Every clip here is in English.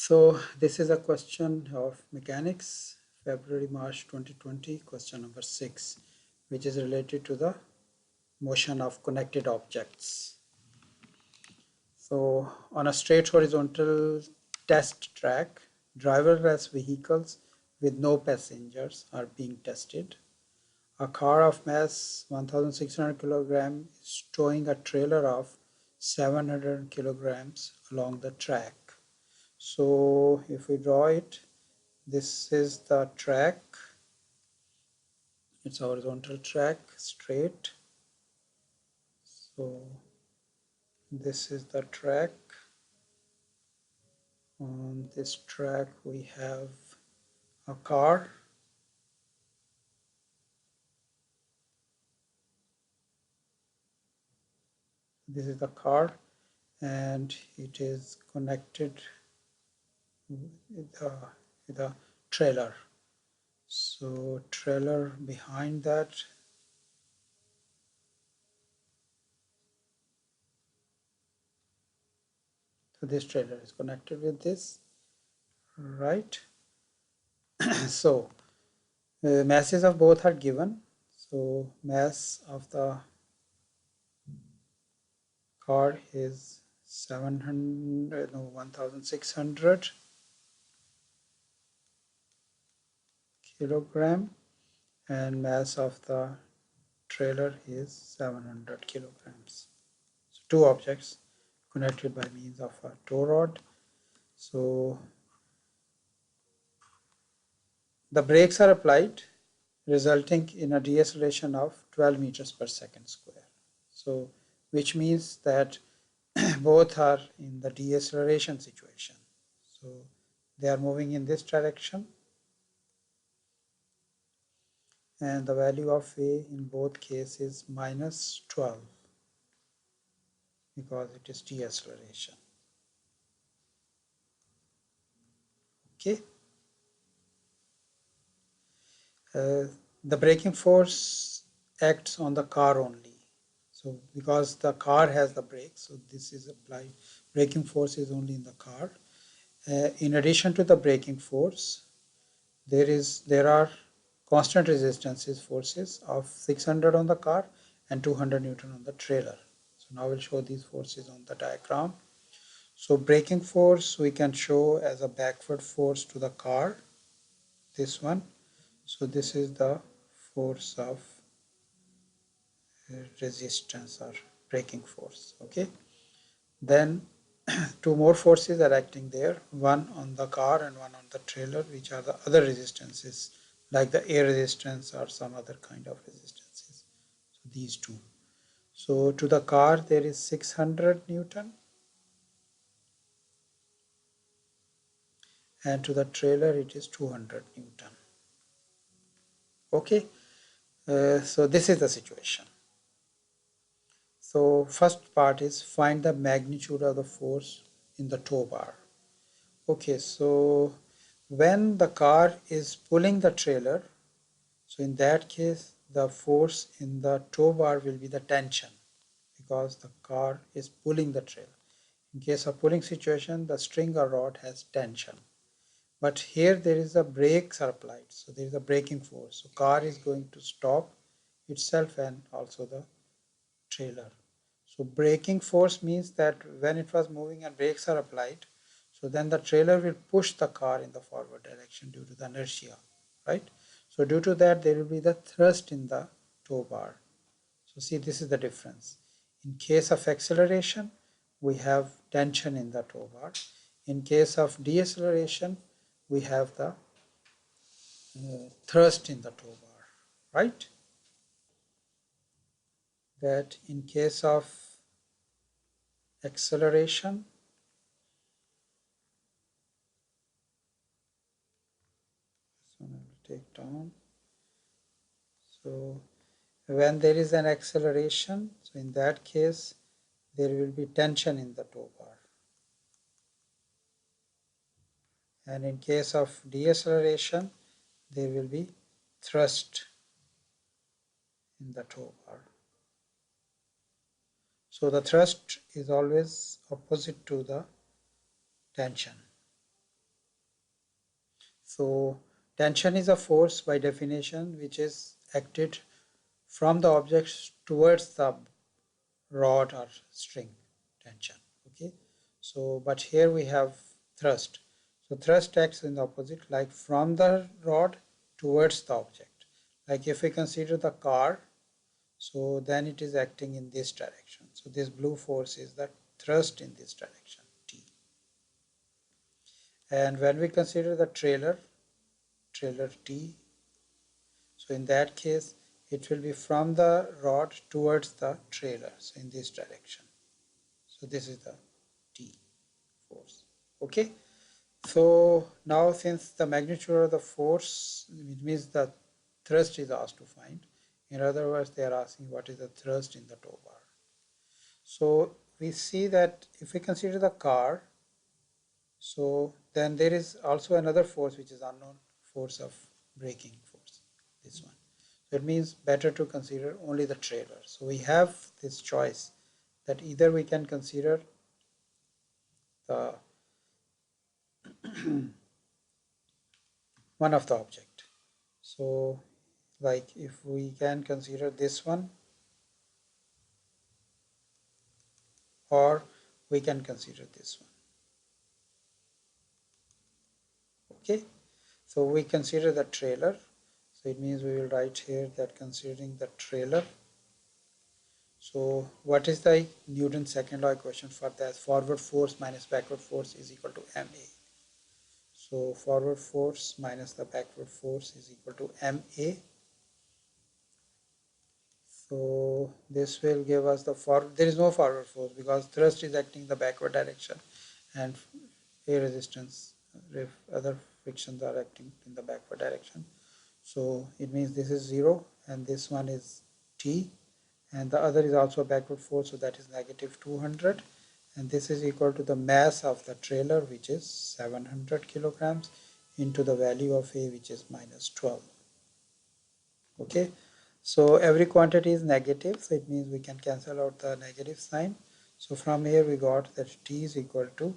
So this is a question of mechanics, February-March 2020, question number 6, which is related to the motion of connected objects. So on a straight horizontal test track, driverless vehicles with no passengers are being tested. A car of mass 1,600 kg is towing a trailer of 700 kilograms along the track. So if we draw it, this is the track. It's a horizontal track, straight. So this is the track. On this track we have a car. This is the car and it is connected with a trailer. So trailer behind that. So this trailer is connected with this, right? So masses of both are given. So mass of the car is 1,600 kilogram and mass of the trailer is 700 kilograms. So two objects connected by means of a tow rod. So the brakes are applied, resulting in a deceleration of 12 meters per second square. So which means that both are in the deceleration situation. So they are moving in this direction and the value of A in both cases is minus 12 because it is deceleration. Okay. The braking force acts on the car only. So because the car has the brakes, so this is applied. Braking force is only in the car. In addition to the braking force, there are constant resistances forces of 600 on the car and 200 Newton on the trailer. So now we'll show these forces on the diagram. So braking force we can show as a backward force to the car, this one. So this is the force of resistance or braking force. Okay. Then two more forces are acting there, one on the car and one on the trailer, which are the other resistances like the air resistance or some other kind of resistances. So these two. So to the car there is 600 Newton and to the trailer it is 200 Newton. Okay. So this is the situation. So first part is find the magnitude of the force in the tow bar. Okay, so when the car is pulling the trailer, so in that case the force in the tow bar will be the tension because the car is pulling the trailer. In case of pulling situation, the string or rod has tension. But here there is a brakes are applied, so there is a braking force. So car is going to stop itself and also the trailer. So braking force means that when it was moving and brakes are applied, so then the trailer will push the car in the forward direction due to the inertia, right? So due to that there will be the thrust in the tow bar. So see, this is the difference. In case of acceleration, we have tension in the tow bar. In case of deceleration, we have the thrust in the tow bar, right? That in case of acceleration, this one I will take down. So when there is an acceleration, so in that case, there will be tension in the tow bar. And in case of deceleration, there will be thrust in the tow bar. So the thrust is always opposite to the tension. So tension is a force by definition which is acted from the object towards the rod or string tension. Okay, so but here we have thrust. So thrust acts in the opposite, like from the rod towards the object. Like if we consider the car, so then it is acting in this direction. So this blue force is the thrust in this direction, T. And when we consider the trailer T, so in that case it will be from the rod towards the trailer, so in this direction. So this is the T force. Okay, so now since the magnitude of the force, it means the thrust is asked to find. In other words, they are asking what is the thrust in the tow bar. So we see that if we consider the car, so then there is also another force which is unknown, force of braking force, this one. So it means better to consider only the trailer. So we have this choice that either we can consider the one of the object. So like if we can consider this one, or we can consider this one. Okay, so we consider the trailer. So it means we will write here that considering the trailer. So what is the Newton's second law equation for that? Forward force minus backward force is equal to ma. So forward force minus the backward force is equal to ma. So this will give us the there is no forward force because thrust is acting in the backward direction and air resistance, other frictions are acting in the backward direction. So it means this is 0 and this one is T, and the other is also a backward force, so that is negative 200, and this is equal to the mass of the trailer, which is 700 kilograms, into the value of A, which is minus 12. Okay, so every quantity is negative, so it means we can cancel out the negative sign. So from here we got that T is equal to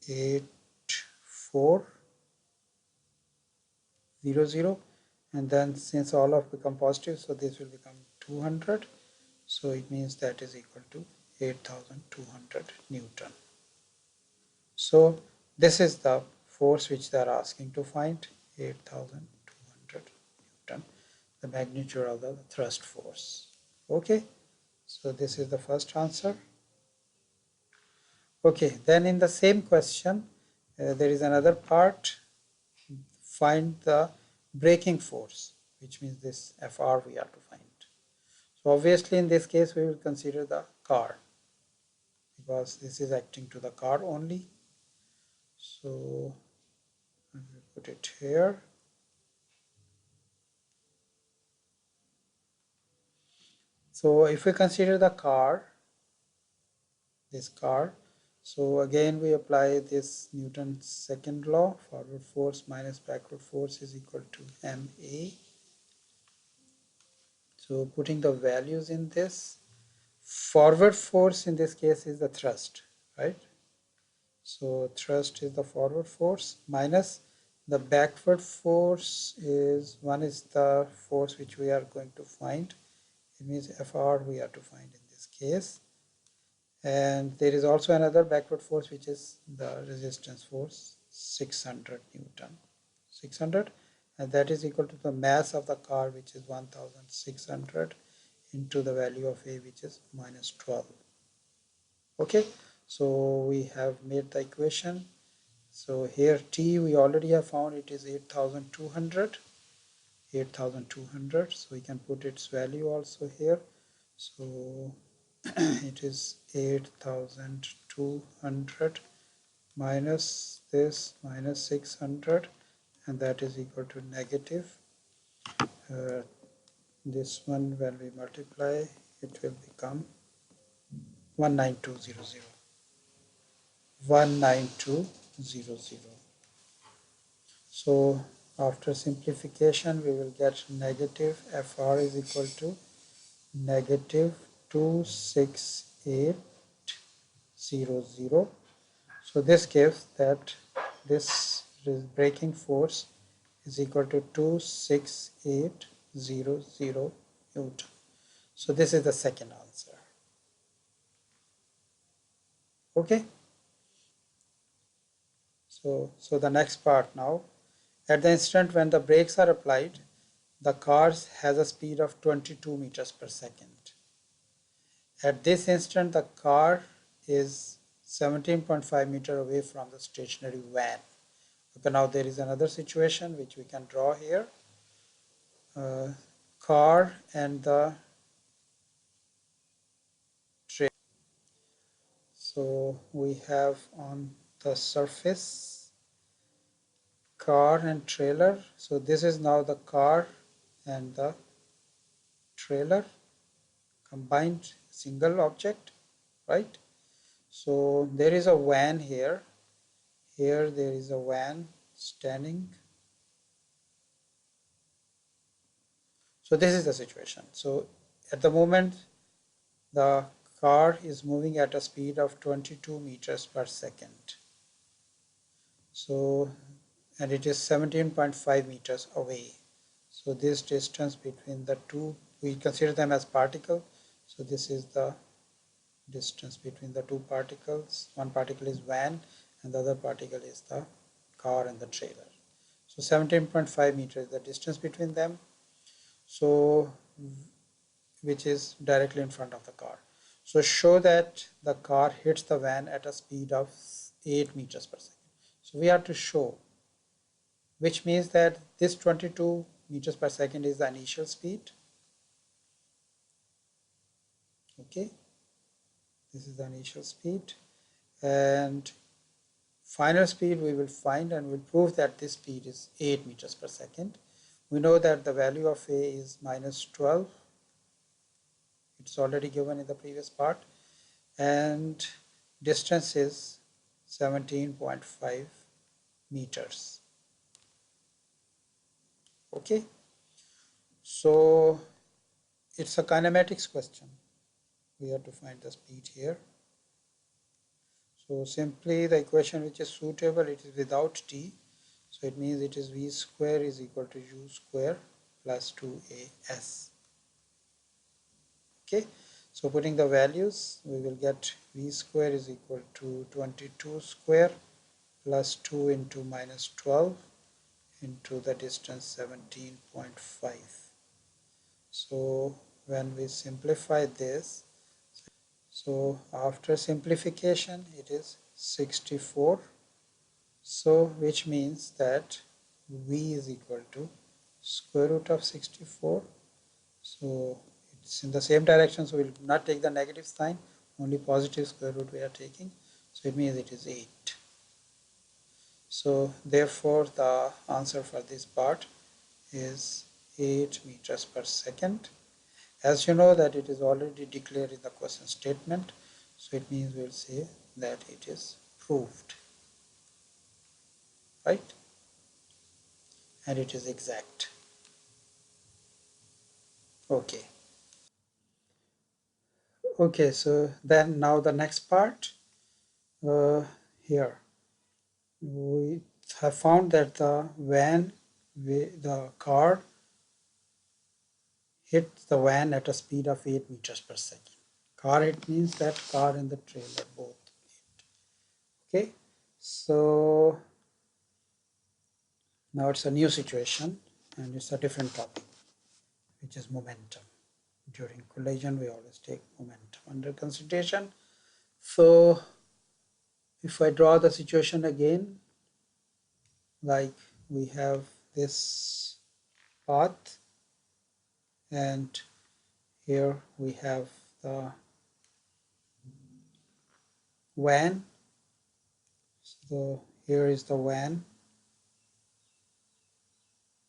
8400, and then since all of become positive, so this will become 200, so it means that is equal to 8200 Newton. So this is the force which they are asking to find, 8200 Newton, the magnitude of the thrust force. Okay, so this is the first answer. Okay, then in the same question there is another part, find the braking force, which means this Fr we have to find. So obviously in this case we will consider the car because this is acting to the car only. So I will put it here. So if we consider the car, this car, so again we apply this Newton's second law, forward force minus backward force is equal to ma. So putting the values in this, forward force in this case is the thrust, right? So thrust is the forward force minus the backward force is, one is the force which we are going to find. It means Fr we have to find in this case. And there is also another backward force which is the resistance force, 600 Newton. 600, and that is equal to the mass of the car, which is 1600, into the value of A, which is minus 12. Okay, so we have made the equation. So here T we already have found, it is 8200. So we can put its value also here. So it is 8200 minus this minus 600, and that is equal to negative this one. When we multiply, it will become 19200. 19200. So after simplification we will get negative Fr is equal to negative 26800. So this gives that this braking force is equal to 26800 Newton. So this is the second answer. Okay. So the next part now. At the instant when the brakes are applied, the car has a speed of 22 meters per second. At this instant, the car is 17.5 meters away from the stationary van. Okay, now there is another situation which we can draw here. Car and the train. So we have on the surface car and trailer. So this is now the car and the trailer combined single object, right? So there is a van here. Here there is a van standing. So this is the situation. So at the moment the car is moving at a speed of 22 meters per second. So and it is 17.5 meters away. So this distance between the two, we consider them as particles. So this is the distance between the two particles. One particle is van and the other particle is the car and the trailer. So 17.5 meters is the distance between them. So which is directly in front of the car. So show that the car hits the van at a speed of 8 meters per second. So we have to show, which means that this 22 meters per second is the initial speed. Okay, this is the initial speed, and final speed we will find and we'll prove that this speed is 8 meters per second. We know that the value of A is minus 12. It's already given in the previous part, and distance is 17.5 meters. Okay, so it's a kinematics question. We have to find the speed here. So simply the equation which is suitable, it is without t. So it means it is v square is equal to u square plus 2as. Okay, so putting the values, we will get v square is equal to 22 square plus 2 into minus 12 into the distance 17.5. So when we simplify this, so after simplification it is 64. So which means that v is equal to square root of 64. So it's in the same direction, so we will not take the negative sign, only positive square root we are taking. So it means it is 8. So therefore the answer for this part is 8 meters per second. As you know that it is already declared in the question statement, so it means we will say that it is proved, right? And it is exact. Okay. Okay, so then now the next part, here we have found that the car hit the van at a speed of 8 meters per second. Car hit means that car and the trailer both hit. Okay, so now it's a new situation and it's a different topic, which is momentum. During collision, we always take momentum under consideration. So if I draw the situation again, like we have this path and here we have the van. So here is the van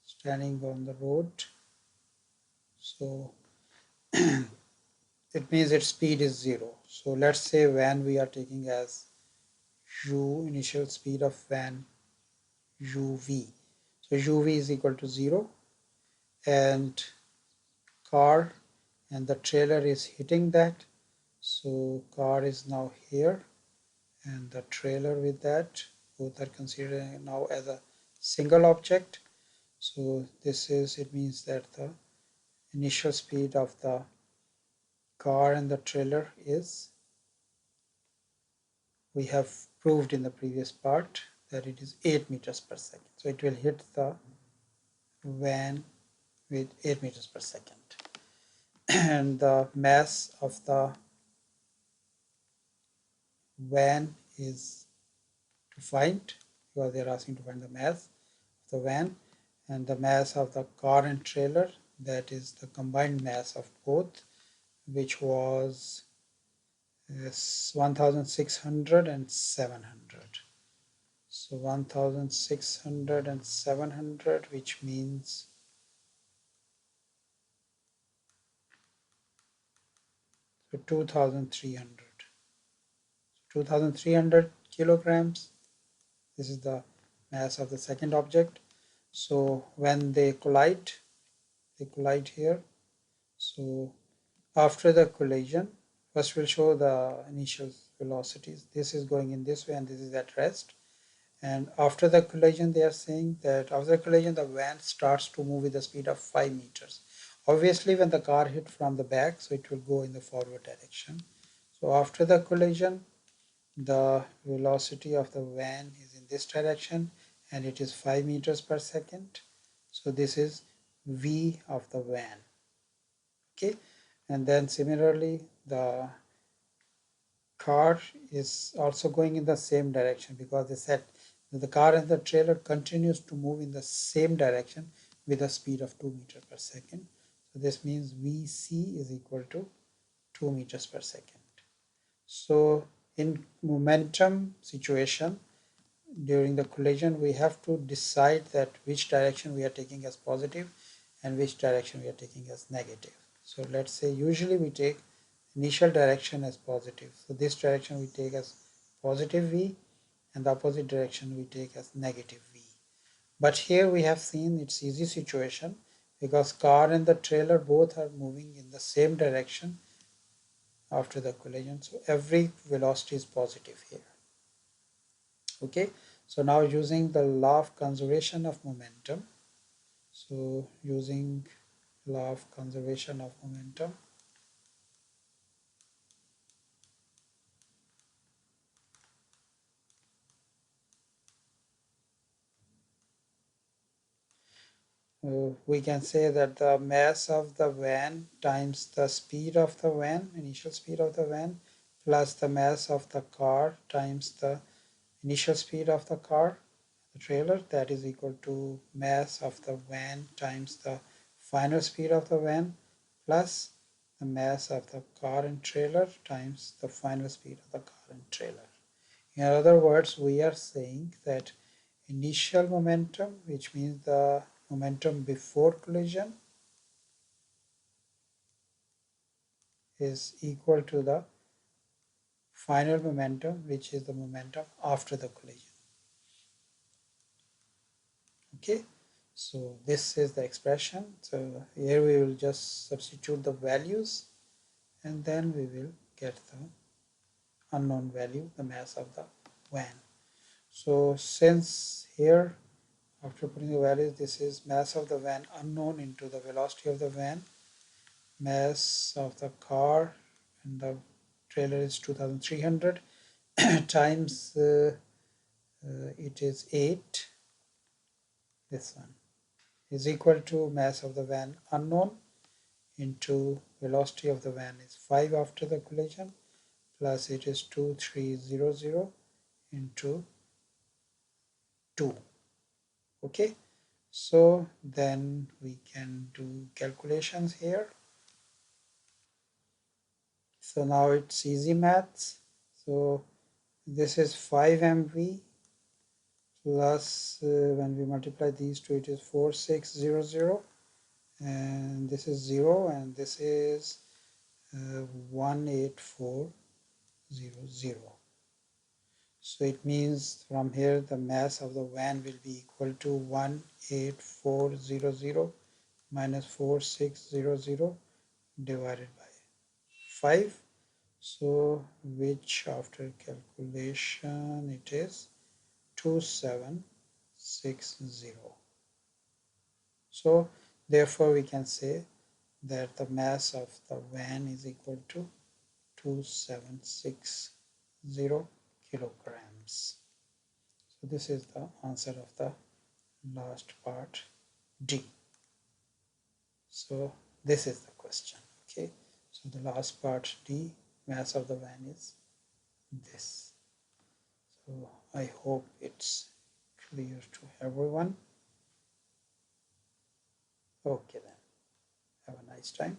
standing on the road. So it means its speed is 0. So let's say van we are taking as u, initial speed of van uv. So uv is equal to 0 and car and the trailer is hitting that. So car is now here and the trailer with that. both are considered now as a single object. So it means that the initial speed of the car and the trailer is, we have proved in the previous part that it is 8 meters per second. So it will hit the van with 8 meters per second. And the mass of the van is to find, because they are asking to find the mass of the van, and the mass of the car and trailer, that is the combined mass of both, which was 1600 and 700. So 1600 and 700, which means 2300. 2300 kilograms. This is the mass of the second object. So when they collide here. So after the collision, first we'll show the initial velocities. This is going in this way and this is at rest. And after the collision, they are saying that after the collision, the van starts to move with the speed of 5 meters. Obviously, when the car hit from the back, so it will go in the forward direction. So after the collision, the velocity of the van is in this direction and it is 5 meters per second. So this is V of the van. Okay, and then similarly, the car is also going in the same direction, because they said that the car and the trailer continues to move in the same direction with a speed of 2 meters per second. So this means Vc is equal to 2 meters per second. So in momentum situation, during the collision, we have to decide that which direction we are taking as positive and which direction we are taking as negative. So let's say usually we take initial direction as positive. So this direction we take as positive V, and the opposite direction we take as negative V. But here we have seen it's easy situation, because car and the trailer both are moving in the same direction after the collision. So every velocity is positive here. Okay, so now using the law of conservation of momentum. So using law of conservation of momentum, we can say that the mass of the van times the speed of the van, initial speed of the van, plus the mass of the car times the initial speed of the car, the trailer, that is equal to mass of the van times the final speed of the van, plus the mass of the car and trailer times the final speed of the car and trailer. In other words, we are saying that initial momentum, which means the momentum before collision, is equal to the final momentum, which is the momentum after the collision. Okay, so this is the expression. So here we will just substitute the values, and then we will get the unknown value, the mass of the van. So since here, after putting the values, this is mass of the van unknown into the velocity of the van, mass of the car and the trailer is 2300 times it is 8, this one is equal to mass of the van unknown into velocity of the van is 5 after the collision, plus it is 2300 into 2. Okay, so then we can do calculations here. So now it's easy maths. So this is 5 MV plus when we multiply these two, it is 4600, and this is 0, and this is 18400. So it means from here the mass of the van will be equal to 18400 minus 4600 divided by 5. So which after calculation it is 2760. So therefore we can say that the mass of the van is equal to 2760 kilograms. So this is the answer of the last part, D. So this is the question. Okay, so the last part, D, mass of the van is this. So I hope it's clear to everyone. Okay then, have a nice time.